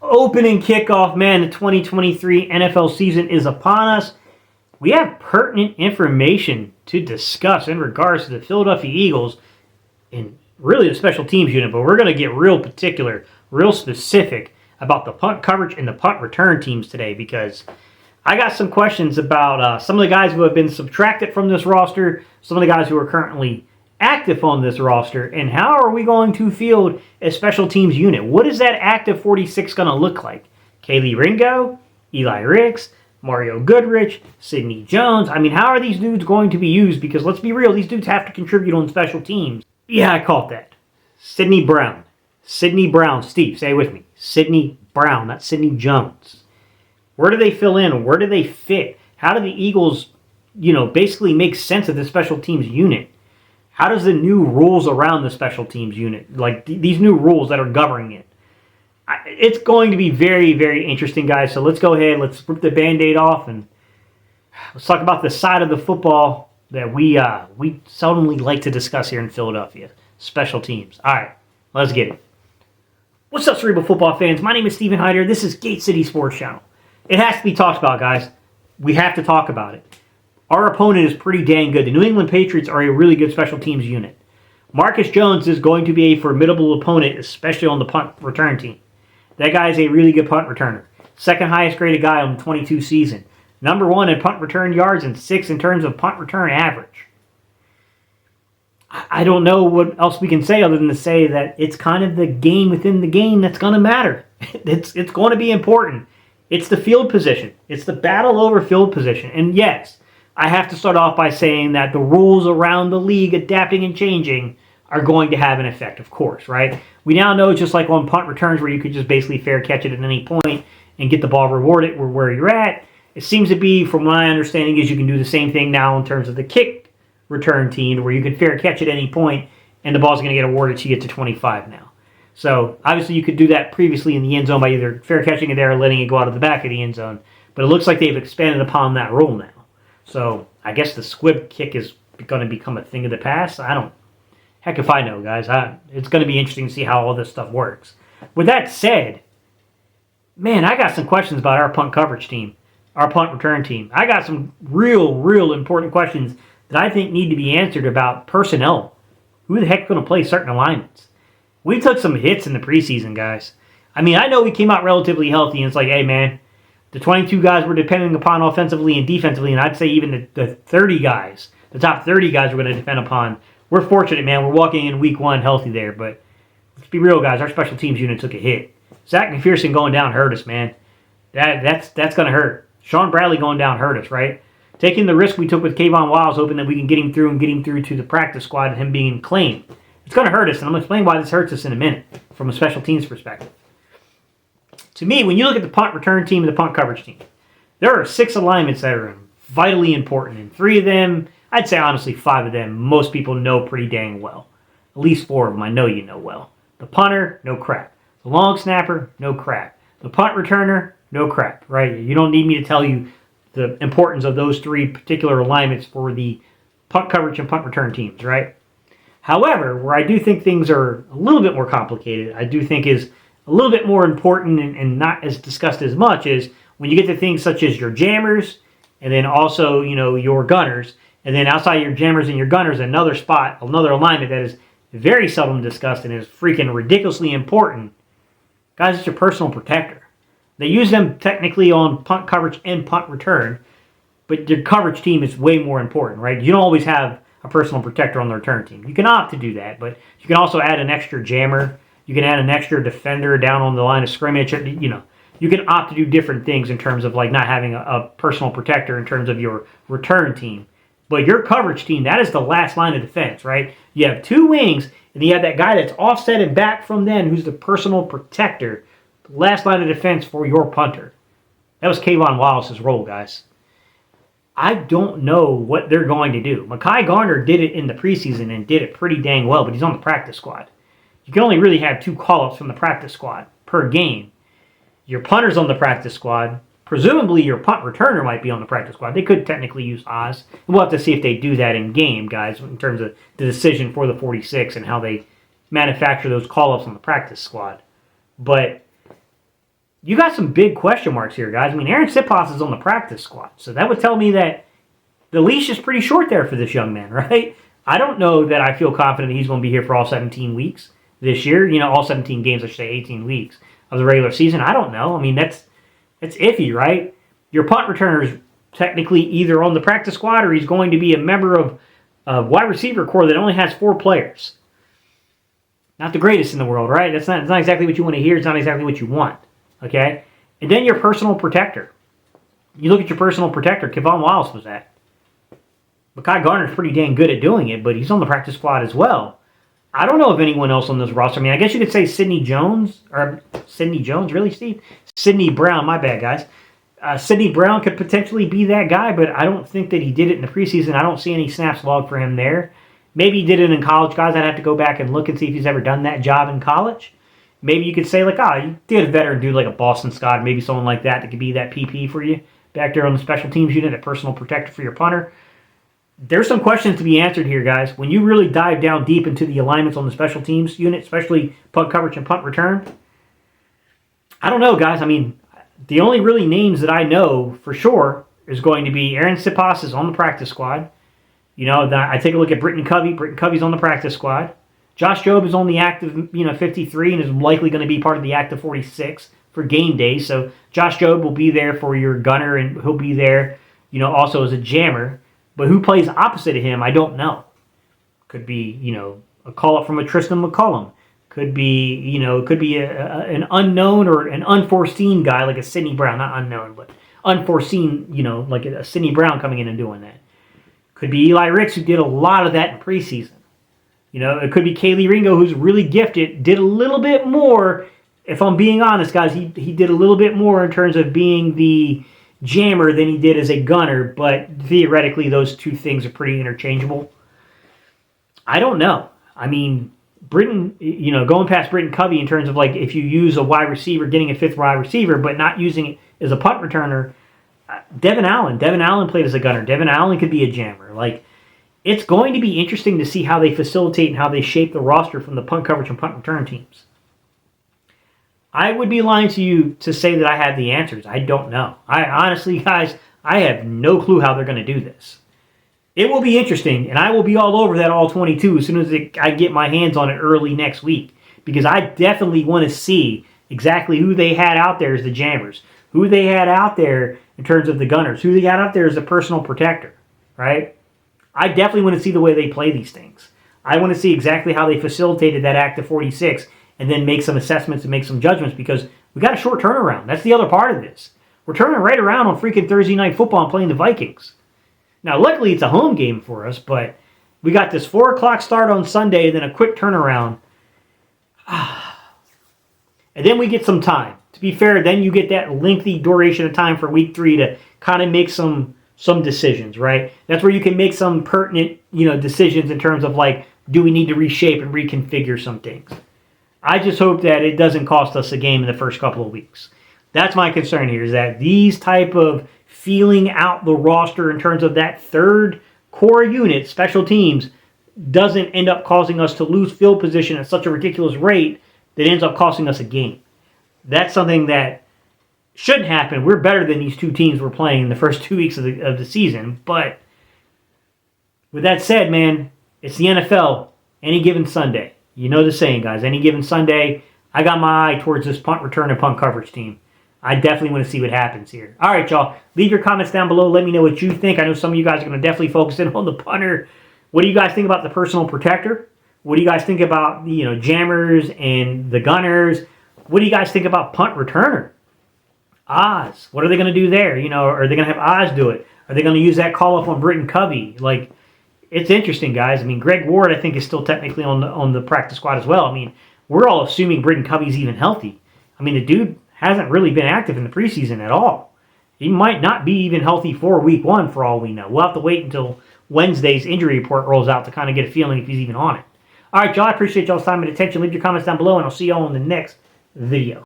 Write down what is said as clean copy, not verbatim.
Opening kickoff, man. The 2023 NFL season is upon us. We have pertinent information to discuss in regards to the Philadelphia Eagles and really the special teams unit, but we're going to get real particular, real specific about the punt coverage and the punt return teams today, because I got some questions about some of the guys who have been subtracted from this roster, some of the guys who are currently active on this roster, and how are we going to field a special teams unit? What is that active 46 going to look like? Kaylee Ringo, Eli Ricks, Mario Goodrich, Sidney Jones. I mean, how are these dudes going to be used? Because let's be real, these dudes have to contribute on special teams. Yeah, I caught that. Sidney Brown. Sidney Brown. Steve, say it with me. Sidney Brown, not Sidney Jones. Where do they fill in? Where do they fit? How do the Eagles, basically make sense of the special teams unit? How does the new rules around the special teams unit, like these new rules that are governing it? It's going to be very, very interesting, guys. So let's go ahead. Let's rip the Band-Aid off and let's talk about the side of the football that we seldomly like to discuss here in Philadelphia. Special teams. All right, let's get it. What's up, Cerebral football fans? My name is Steven Hyder. This is Gate City Sports Channel. It has to be talked about, guys. We have to talk about it. Our opponent is pretty dang good. The New England Patriots are a really good special teams unit. Marcus Jones is going to be a formidable opponent, especially on the punt return team. That guy is a really good punt returner. Second highest graded guy on the 22 season. Number 1 in punt return yards and 6 in terms of punt return average. I don't know what else we can say other than to say that it's kind of the game within the game that's going to matter. It's going to be important. It's the field position. It's the battle over field position. And yes, I have to start off by saying that the rules around the league adapting and changing are going to have an effect, of course, right? We now know, just like on punt returns where you could just basically fair catch it at any point and get the ball rewarded where you're at, it seems to be, from my understanding, is you can do the same thing now in terms of the kick return team, where you can fair catch at any point and the ball's going to get awarded to you to 25 now. So obviously you could do that previously in the end zone by either fair catching it there or letting it go out of the back of the end zone. But it looks like they've expanded upon that rule now. So I guess the squib kick is going to become a thing of the past. Heck if I know, guys. It's going to be interesting to see how all this stuff works. With that said, man, I got some questions about our punt coverage team, our punt return team. I got some real important questions that I think need to be answered about personnel. Who the heck's going to play certain alignments? We took some hits in the preseason, guys. I mean, I know we came out relatively healthy, and it's like, hey, man, the 22 guys we're depending upon offensively and defensively, and I'd say even the 30 guys, the top 30 guys we're going to depend upon. We're fortunate, man. We're walking in week 1 healthy there, but let's be real, guys. Our special teams unit took a hit. Zach McPherson going down hurt us, man. That's going to hurt. Sean Bradley going down hurt us, right? Taking the risk we took with Kayvon Wiles, hoping that we can get him through to the practice squad and him being claimed. It's going to hurt us, and I'm going to explain why this hurts us in a minute from a special teams perspective. To me, when you look at the punt return team and the punt coverage team, there are 6 alignments that are vitally important, and 3 of them, I'd say honestly 5 of them, most people know pretty dang well. At least 4 of them I know you know well. The punter, no crap. The long snapper, no crap. The punt returner, no crap, right? You don't need me to tell you the importance of those 3 particular alignments for the punt coverage and punt return teams, right? However, where I do think things are a little bit more complicated, I do think is a little bit more important and not as discussed as much, is when you get to things such as your jammers and then also, your gunners. And then outside your jammers and your gunners, another spot, another alignment that is very seldom discussed and is freaking ridiculously important. Guys, it's your personal protector. They use them technically on punt coverage and punt return, but your coverage team is way more important, right? You don't always have a personal protector on the return team. You can opt to do that, but you can also add an extra jammer. You can add an extra defender down on the line of scrimmage. You can opt to do different things in terms of like not having a personal protector in terms of your return team. But your coverage team, that is the last line of defense, right? You have 2 wings, and you have that guy that's offset and back from them who's the personal protector. The last line of defense for your punter. That was Kayvon Wallace's role, guys. I don't know what they're going to do. Mekhi Garner did it in the preseason and did it pretty dang well, but he's on the practice squad. You can only really have 2 call-ups from the practice squad per game. Your punter's on the practice squad. Presumably your punt returner might be on the practice squad. They could technically use Oz. And we'll have to see if they do that in game, guys, in terms of the decision for the 46 and how they manufacture those call-ups on the practice squad. But you got some big question marks here, guys. I mean, Aaryn Sippos is on the practice squad, so that would tell me that the leash is pretty short there for this young man, right? I don't know that I feel confident he's going to be here for all 17 weeks this year. All 17 games, I should say 18 weeks of the regular season. I don't know. I mean, that's iffy, right? Your punt returner is technically either on the practice squad or he's going to be a member of a wide receiver core that only has 4 players. Not the greatest in the world, right? It's not exactly what you want to hear. It's not exactly what you want, okay? And then your personal protector. You look at your personal protector. Kevon Wallace was that. Mekhi Garner's pretty dang good at doing it, but he's on the practice squad as well. I don't know of anyone else on this roster. I mean, I guess you could say Sidney Jones, really, Steve? Sidney Brown, my bad, guys. Sidney Brown could potentially be that guy, but I don't think that he did it in the preseason. I don't see any snaps logged for him there. Maybe he did it in college, guys. I'd have to go back and look and see if he's ever done that job in college. Maybe you could say, you did a veteran dude like a Boston Scott, maybe someone like that could be that PP for you back there on the special teams unit, a personal protector for your punter. There's some questions to be answered here, guys. When you really dive down deep into the alignments on the special teams unit, especially punt coverage and punt return, I don't know, guys. I mean, the only really names that I know for sure is going to be Aaryn Sippos is on the practice squad. I take a look at Britton Covey. Britton Covey's on the practice squad. Josh Jobe is on the active, 53 and is likely going to be part of the active 46 for game day. So Josh Jobe will be there for your gunner, and he'll be there, also as a jammer. But who plays opposite of him, I don't know. Could be, a call-up from a Tristan McCullum. Could be, an unknown or an unforeseen guy like a Sidney Brown. Not unknown, but unforeseen, like a Sidney Brown coming in and doing that. Could be Eli Ricks, who did a lot of that in preseason. It could be Kaylee Ringo, who's really gifted, did a little bit more. If I'm being honest, guys, he did a little bit more in terms of being the jammer than he did as a gunner, but theoretically those two things are pretty interchangeable. I don't know. I mean, Britton, going past Britton Covey in terms of if you use a wide receiver, getting a 5th wide receiver, but not using it as a punt returner, Devin Allen played as a gunner. Devin Allen could be a jammer. It's going to be interesting to see how they facilitate and how they shape the roster from the punt coverage and punt return teams. I would be lying to you to say that I have the answers. I don't know. I honestly, guys, I have no clue how they're going to do this. It will be interesting, and I will be all over that all 22 as soon as I get my hands on it early next week, because I definitely want to see exactly who they had out there as the jammers, who they had out there in terms of the gunners, who they had out there as a personal protector, right? I definitely want to see the way they play these things. I want to see exactly how they facilitated that active 46 and then make some assessments and make some judgments, because we got a short turnaround. That's the other part of this. We're turning right around on freaking Thursday Night Football and playing the Vikings. Now, luckily, it's a home game for us, but we got this 4 o'clock start on Sunday and then a quick turnaround. And then we get some time. To be fair, then you get that lengthy duration of time for week 3 to kind of make some decisions, right? That's where you can make some pertinent, decisions in terms of do we need to reshape and reconfigure some things. I just hope that it doesn't cost us a game in the first couple of weeks. That's my concern here, is that these type of feeling out the roster in terms of that third core unit, special teams, doesn't end up causing us to lose field position at such a ridiculous rate that ends up costing us a game. That's something that shouldn't happen. We're better than these two teams we're playing in the first 2 weeks of the season. But with that said, man, it's the NFL any given Sunday. You know the saying, guys. Any given Sunday, I got my eye towards this punt return and punt coverage team. I definitely want to see what happens here. All right, y'all. Leave your comments down below. Let me know what you think. I know some of you guys are going to definitely focus in on the punter. What do you guys think about the personal protector? What do you guys think about jammers and the gunners? What do you guys think about punt returner? Oz. What are they going to do there? Are they going to have Oz do it? Are they going to use that call up on Britton Covey? It's interesting, guys. I mean, Greg Ward, I think, is still technically on the practice squad as well. I mean, we're all assuming Britton Covey's even healthy. I mean, the dude hasn't really been active in the preseason at all. He might not be even healthy for week 1 for all we know. We'll have to wait until Wednesday's injury report rolls out to kind of get a feeling if he's even on it. All right, y'all. I appreciate y'all's time and attention. Leave your comments down below, and I'll see y'all in the next video.